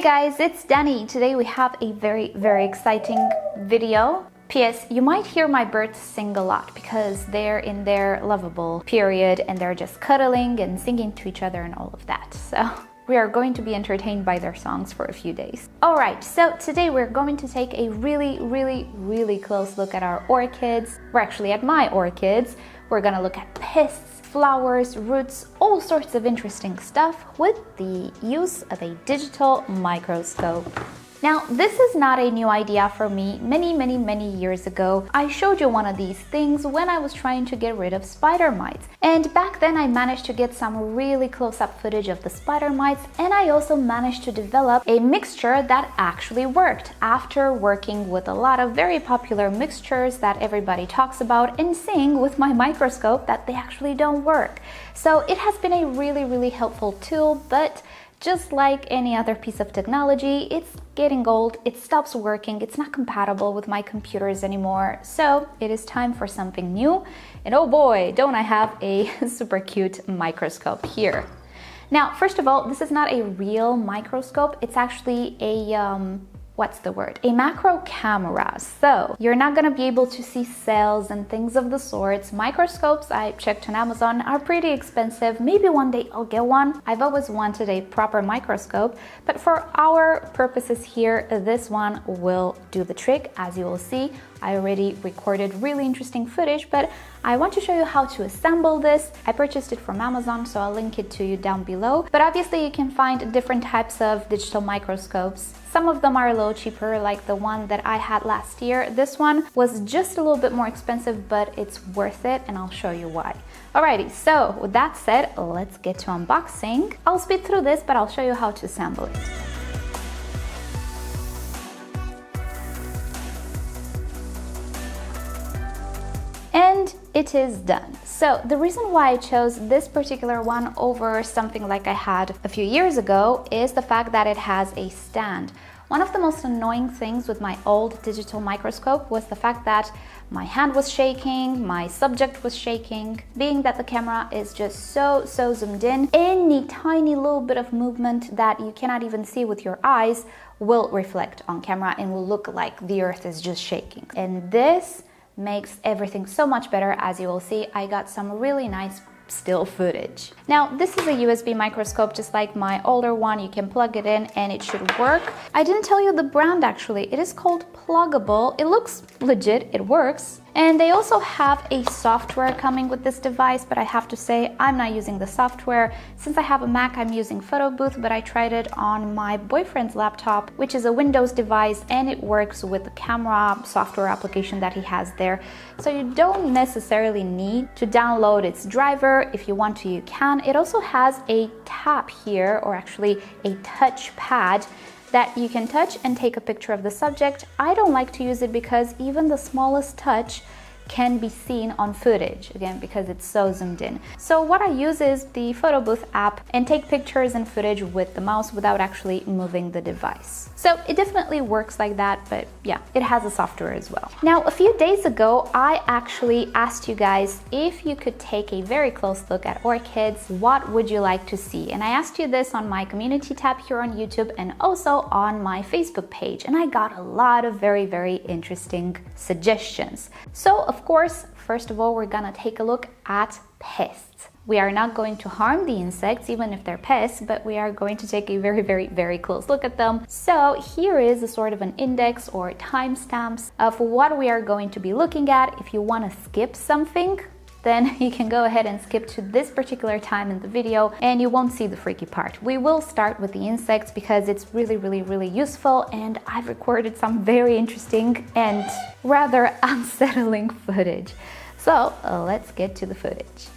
guys, it's Danny. Today we have a very exciting video. P.S. You might hear my birds sing a lot because they're in their lovable period and they're just cuddling and singing to each other and all of that. So we are going to be entertained by their songs for a few days. Alright, so today we're going to take a really close look at our orchids. We're actually at my orchids. We're gonna look at pests, flowers, roots, all sorts of interesting stuff with the use of a digital microscope. Now, this is not a new idea for me. Many years ago, I showed you one of these things when I was trying to get rid of spider mites. And back then I managed to get some really close-up footage of the spider mites, and I also managed to develop a mixture that actually worked after working with a lot of very popular mixtures that everybody talks about and seeing with my microscope that they actually don't work. So it has been a really helpful tool, but just like any other piece of technology, it's getting old, it stops working, it's not compatible with my computers anymore, so it is time for something new. And oh boy, don't I have a super cute microscope here. Now, first of all, this is not a real microscope, it's actually a a macro camera. So you're not gonna be able to see cells and things of the sorts. Microscopes, I checked on Amazon, are pretty expensive. Maybe one day I'll get one. I've always wanted a proper microscope, but for our purposes here, this one will do the trick. As you will see, I already recorded really interesting footage, but I want to show you how to assemble this. I purchased it from Amazon, so I'll link it to you down below. But obviously you can find different types of digital microscopes. Some of them are a little cheaper, like the one that I had last year. This one was just a little bit more expensive, but it's worth it, and I'll show you why. Alrighty, so with that said, let's get to unboxing. I'll speed through this, but I'll show you how to assemble it. And it is done. So the reason why I chose this particular one over something like I had a few years ago is the fact that it has a stand. One of the most annoying things with my old digital microscope was the fact that my hand was shaking, my subject was shaking. Being that the camera is just so zoomed in, any tiny little bit of movement that you cannot even see with your eyes will reflect on camera and will look like the earth is just shaking. And this makes everything so much better. As you will see, I got some really nice still footage. Now, this is a USB microscope, just like my older one. You can plug it in and it should work. I didn't tell you the brand actually. It is called Pluggable. It looks legit, it works. And they also have a software coming with this device, but I have to say I'm not using the software. Since I have a Mac, I'm using Photo Booth, but I tried it on my boyfriend's laptop, which is a Windows device, and it works with the camera software application that he has there. So you don't necessarily need to download its driver. If you want to, you can. It also has a tab here, or actually a touch pad, that you can touch and take a picture of the subject. I don't like to use it because even the smallest touch can be seen on footage, again, because it's so zoomed in. So what I use is the Photo Booth app and take pictures and footage with the mouse without actually moving the device. So it definitely works like that, but yeah, it has a software as well. Now, a few days ago, I actually asked you guys if you could take a very close look at orchids, what would you like to see? And I asked you this on my community tab here on YouTube and also on my Facebook page, and I got a lot of very interesting suggestions. So of course, first of all, we're gonna take a look at pests. We are not going to harm the insects, even if they're pests, but we are going to take a very close look at them. So here is a sort of an index or timestamps of what we are going to be looking at. If you want to skip something, then you can go ahead and skip to this particular time in the video and you won't see the freaky part. We will start with the insects because it's really useful, and I've recorded some very interesting and rather unsettling footage. So let's get to the footage.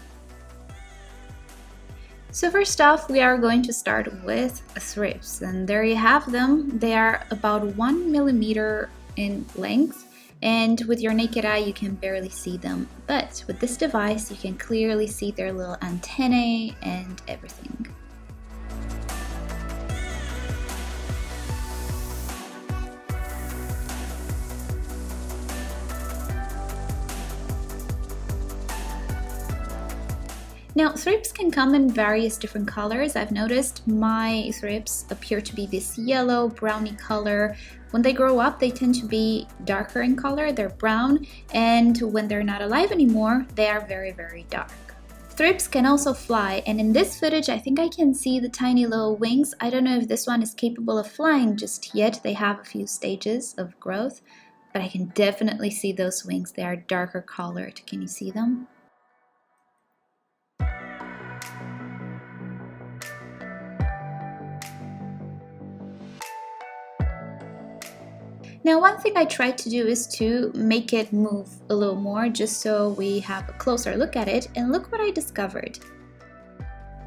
So first off, we are going to start with thrips, and there you have them. They are about 1 millimeter in length, and with your naked eye you can barely see them, but with this device you can clearly see their little antennae and everything. Now, thrips can come in various different colors. I've noticed my thrips appear to be this yellow, browny color. When they grow up, they tend to be darker in color, they're brown, and when they're not alive anymore, they are very, very dark. Thrips can also fly, and in this footage, I think I can see the tiny little wings. I don't know if this one is capable of flying just yet. They have a few stages of growth, but I can definitely see those wings. They are darker colored. Can you see them? Now, one thing I tried to do is to make it move a little more just so we have a closer look at it, and look what I discovered.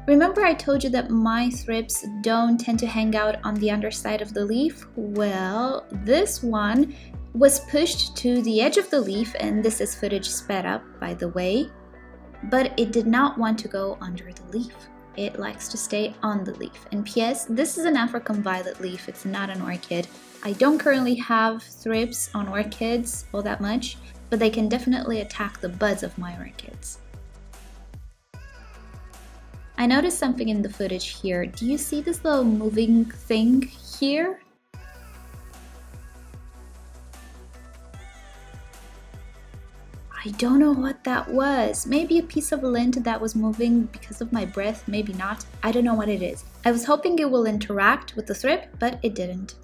Remember I told you that my thrips don't tend to hang out on the underside of the leaf? Well, this one was pushed to the edge of the leaf, and this is footage sped up, by the way, but it did not want to go under the leaf. It likes to stay on the leaf. And P.S., this is an African violet leaf, it's not an orchid. I don't currently have thrips on orchids all that much, but they can definitely attack the buds of my orchids. I noticed something in the footage here. Do you see this little moving thing here? I don't know what that was. Maybe a piece of lint that was moving because of my breath, maybe not. I don't know what it is. I was hoping it will interact with the thrip, but it didn't.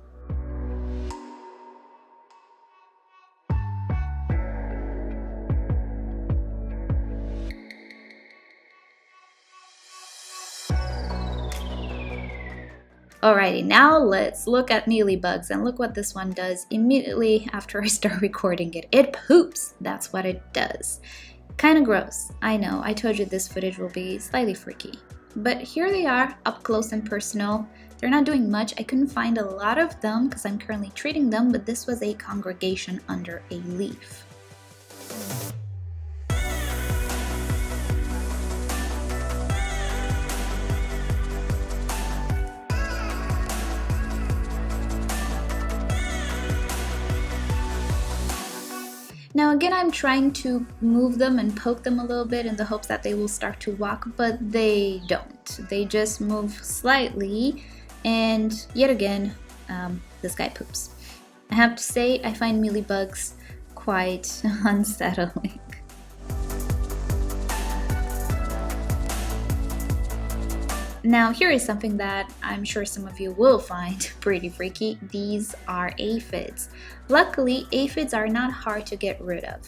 Alrighty, now let's look at mealybugs, and look what this one does immediately after I start recording it. It poops! That's what it does. Kinda gross. I know, I told you this footage will be slightly freaky. But here they are, up close and personal. They're not doing much. I couldn't find a lot of them because I'm currently treating them, but this was a congregation under a leaf. Now again, I'm trying to move them and poke them a little bit in the hopes that they will start to walk, but they don't. They just move slightly, and yet again, this guy poops. I have to say, I find mealybugs quite unsettling. Now here is something that I'm sure some of you will find pretty freaky. These are aphids. Luckily, aphids are not hard to get rid of.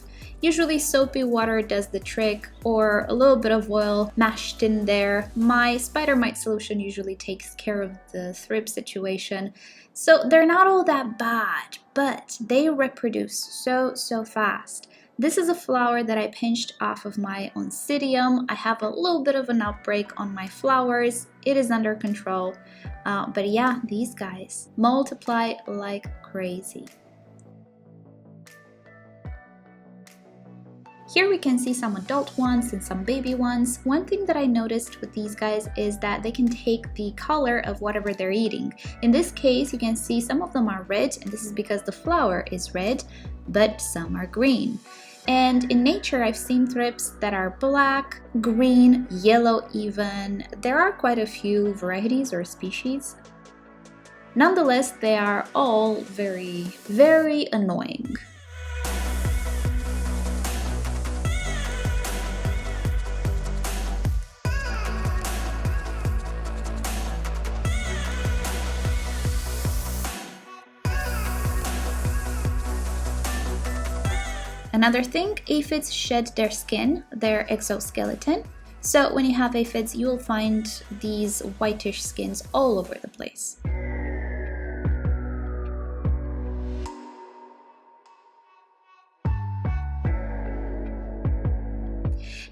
Usually soapy water does the trick, or a little bit of oil mashed in there. My spider mite solution usually takes care of the thrip situation. So they're not all that bad, but they reproduce so fast. This is a flower that I pinched off of my oncidium. I have a little bit of an outbreak on my flowers. It is under control. But yeah, these guys multiply like crazy. Here we can see some adult ones and some baby ones. One thing that I noticed with these guys is that they can take the color of whatever they're eating. In this case, you can see some of them are red, and this is because the flower is red, but some are green. And in nature, I've seen thrips that are black, green, yellow even. There are quite a few varieties or species. Nonetheless, they are all very, very annoying. Another thing, aphids shed their skin, their exoskeleton. So when you have aphids, you will find these whitish skins all over the place.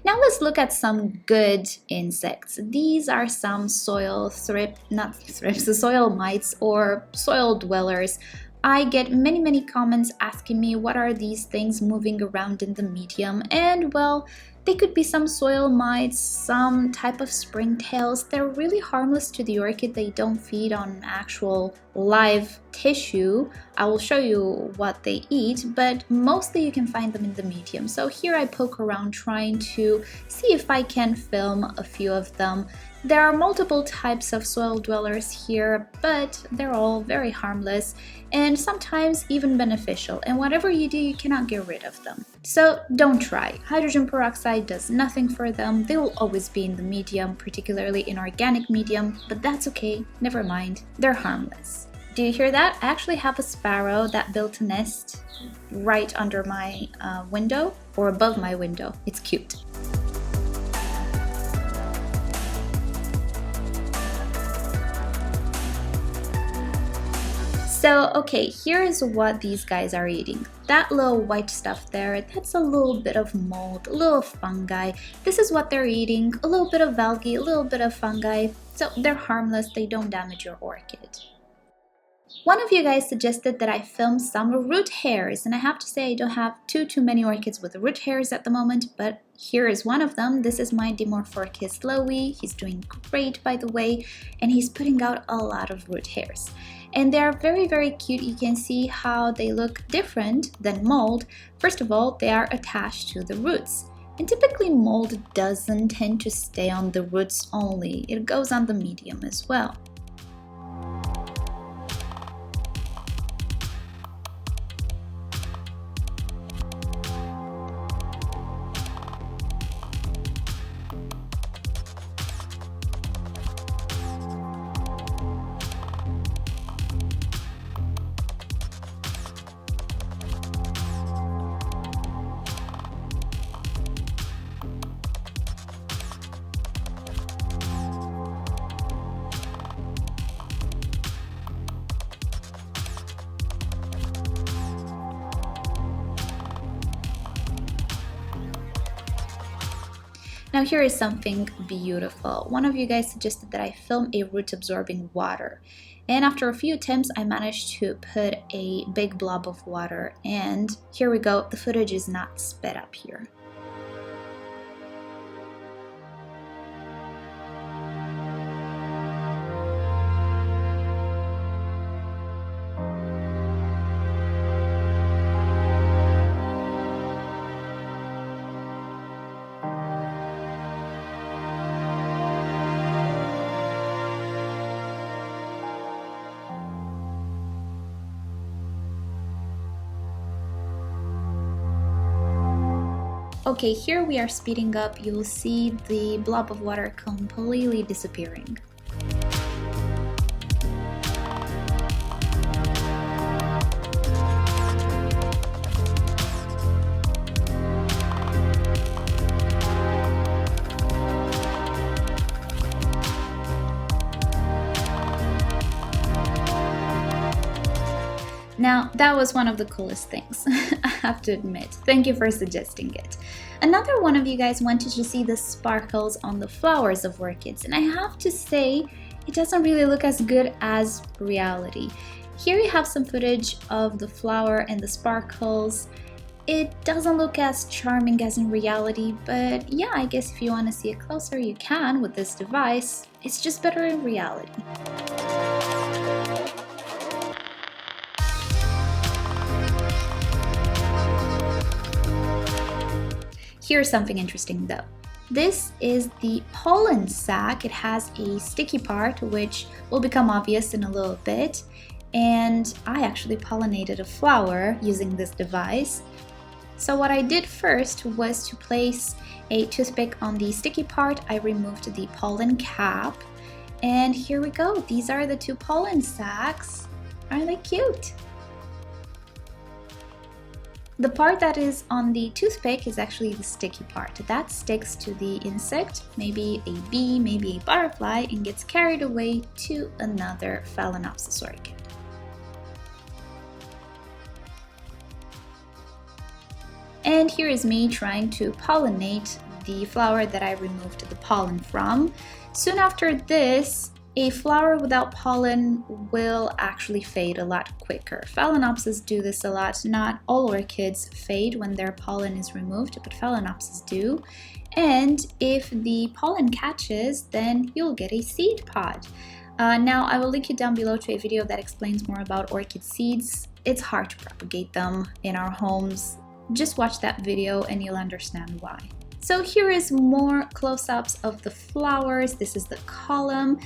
Now let's look at some good insects. These are some soil soil mites or soil dwellers. I get many comments asking me what are these things moving around in the medium, and well, they could be some soil mites, some type of springtails. They're really harmless to the orchid. They don't feed on actual live tissue. I will show you what they eat, but mostly you can find them in the medium. So here I poke around trying to see if I can film a few of them. There are multiple types of soil dwellers here, but they're all very harmless and sometimes even beneficial, and whatever you do, you cannot get rid of them. So don't try. Hydrogen peroxide does nothing for them. They will always be in the medium, particularly in organic medium, but that's okay, never mind, they're harmless. Do you hear that? I actually have a sparrow that built a nest right under my window, or above my window. It's cute. So, okay, here's what these guys are eating. That little white stuff there, that's a little bit of mold, a little fungi. This is what they're eating, a little bit of algae, a little bit of fungi. So they're harmless, they don't damage your orchid. One of you guys suggested that I film some root hairs, and I have to say I don't have too many orchids with root hairs at the moment, but here is one of them. This is my Dimorphorchis Ooyy. He's doing great, by the way, and he's putting out a lot of root hairs. And they're very, very cute. You can see how they look different than mold. First of all, they are attached to the roots. And typically mold doesn't tend to stay on the roots only. It goes on the medium as well. Now here is something beautiful. One of you guys suggested that I film a root absorbing water. And after a few attempts, I managed to put a big blob of water, and here we go. The footage is not sped up here. Okay, here we are speeding up. You'll see the blob of water completely disappearing. Now, that was one of the coolest things, I have to admit. Thank you for suggesting it. Another one of you guys wanted to see the sparkles on the flowers of orchids, and I have to say, it doesn't really look as good as reality. Here you have some footage of the flower and the sparkles. It doesn't look as charming as in reality, but yeah, I guess if you want to see it closer, you can with this device. It's just better in reality. Here's something interesting though. This is the pollen sac. It has a sticky part, which will become obvious in a little bit. And I actually pollinated a flower using this device. So what I did first was to place a toothpick on the sticky part. I removed the pollen cap. And here we go. These are the two pollen sacs. Aren't they cute? The part that is on the toothpick is actually the sticky part. That sticks to the insect, maybe a bee, maybe a butterfly, and gets carried away to another Phalaenopsis orchid. And here is me trying to pollinate the flower that I removed the pollen from. Soon after this, a flower without pollen will actually fade a lot quicker. Phalaenopsis do this a lot. Not all orchids fade when their pollen is removed, but Phalaenopsis do. And if the pollen catches, then you'll get a seed pod. Now I will link you down below to a video that explains more about orchid seeds. It's hard to propagate them in our homes. Just watch that video and you'll understand why. So here is more close-ups of the flowers. This is the column.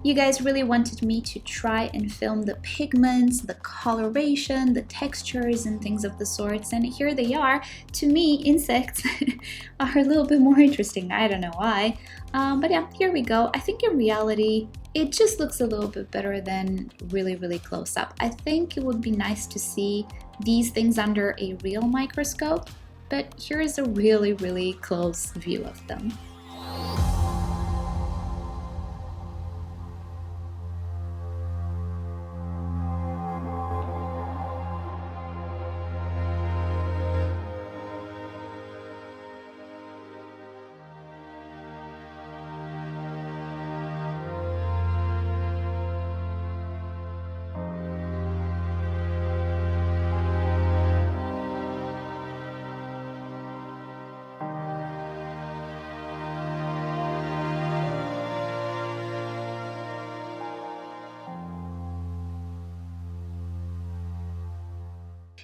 You guys really wanted me to try and film the pigments, the coloration, the textures and things of the sorts, and here they are. To me, insects are a little bit more interesting. I don't know why, but yeah, here we go. I think in reality, it just looks a little bit better than really close up. I think it would be nice to see these things under a real microscope, but here is a really close view of them.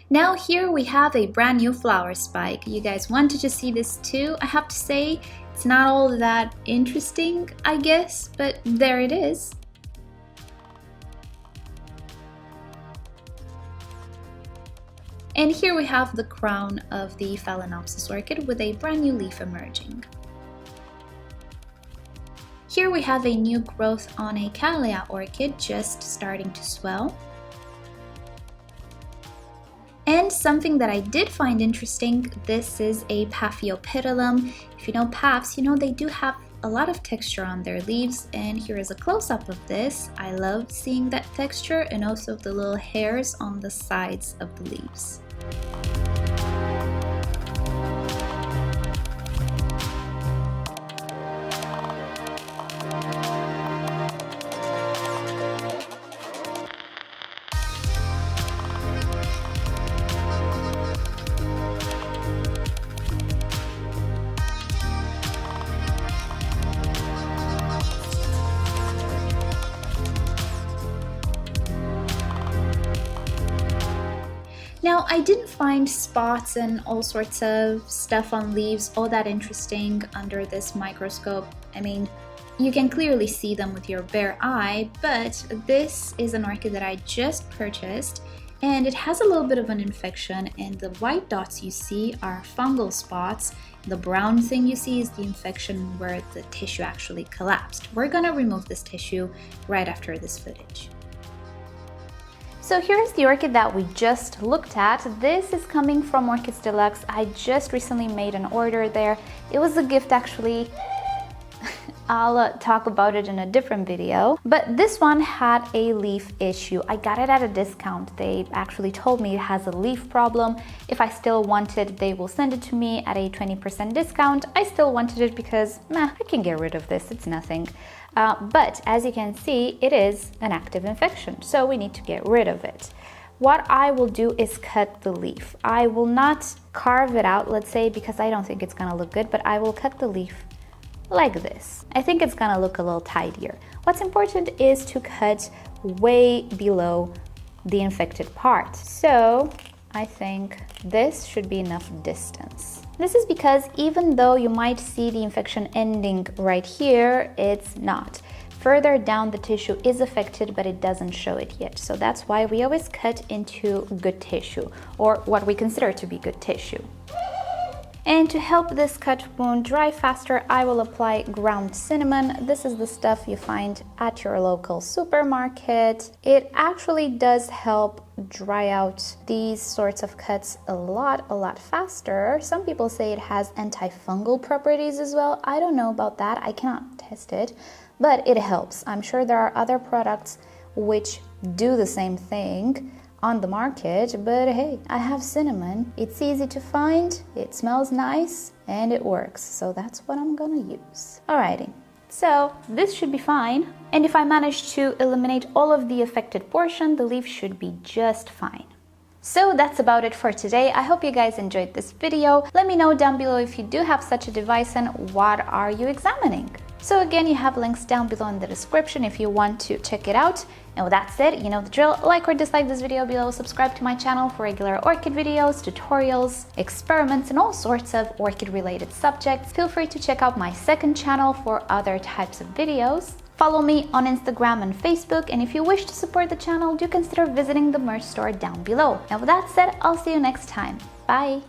Now here we have a brand new flower spike. You guys wanted to see this too. I have to say, it's not all that interesting, I guess, but there it is. And here we have the crown of the Phalaenopsis orchid with a brand new leaf emerging. Here we have a new growth on a Camellia orchid just starting to swell. And something that I did find interesting, this is a Paphiopedilum. If you know paphs, you know they do have a lot of texture on their leaves, and here is a close-up of this. I love seeing that texture and also the little hairs on the sides of the leaves. Now, I didn't find spots and all sorts of stuff on leaves all that interesting under this microscope. I mean, you can clearly see them with your bare eye, but this is an orchid that I just purchased and it has a little bit of an infection, and the white dots you see are fungal spots. The brown thing you see is the infection where the tissue actually collapsed. We're gonna remove this tissue right after this footage. So here's the orchid that we just looked at. This is coming from Orchids Deluxe. I just recently made an order there. It was a gift actually. I'll talk about it in a different video. But this one had a leaf issue. I got it at a discount. They actually told me it has a leaf problem. If I still want it, they will send it to me at a 20% discount. I still wanted it because, I can get rid of this, it's nothing. But as you can see, it is an active infection, so we need to get rid of it. What I will do is cut the leaf. I will not carve it out, let's say, because I don't think it's gonna look good, but I will cut the leaf like this. I think it's gonna look a little tidier. What's important is to cut way below the infected part. So I think this should be enough distance. This is because even though you might see the infection ending right here, it's not. Further down the tissue is affected, but it doesn't show it yet. So that's why we always cut into good tissue, or what we consider to be good tissue. And to help this cut wound dry faster, I will apply ground cinnamon. This is the stuff you find at your local supermarket. It actually does help dry out these sorts of cuts a lot faster. Some people say it has antifungal properties as well. I don't know about that. I cannot test it, but it helps. I'm sure there are other products which do the same thing on the market, but hey, I have cinnamon. It's easy to find, it smells nice, and it works. So that's what I'm gonna use. Alrighty, so this should be fine. And if I manage to eliminate all of the affected portion, the leaf should be just fine. So that's about it for today. I hope you guys enjoyed this video. Let me know down below if you do have such a device and what are you examining. So again, you have links down below in the description if you want to check it out. And with that said, you know the drill. Like or dislike this video below, subscribe to my channel for regular orchid videos, tutorials, experiments, and all sorts of orchid related subjects. Feel free to check out my second channel for other types of videos. Follow me on Instagram and Facebook, and if you wish to support the channel, do consider visiting the merch store down below. And with that said, I'll see you next time. Bye!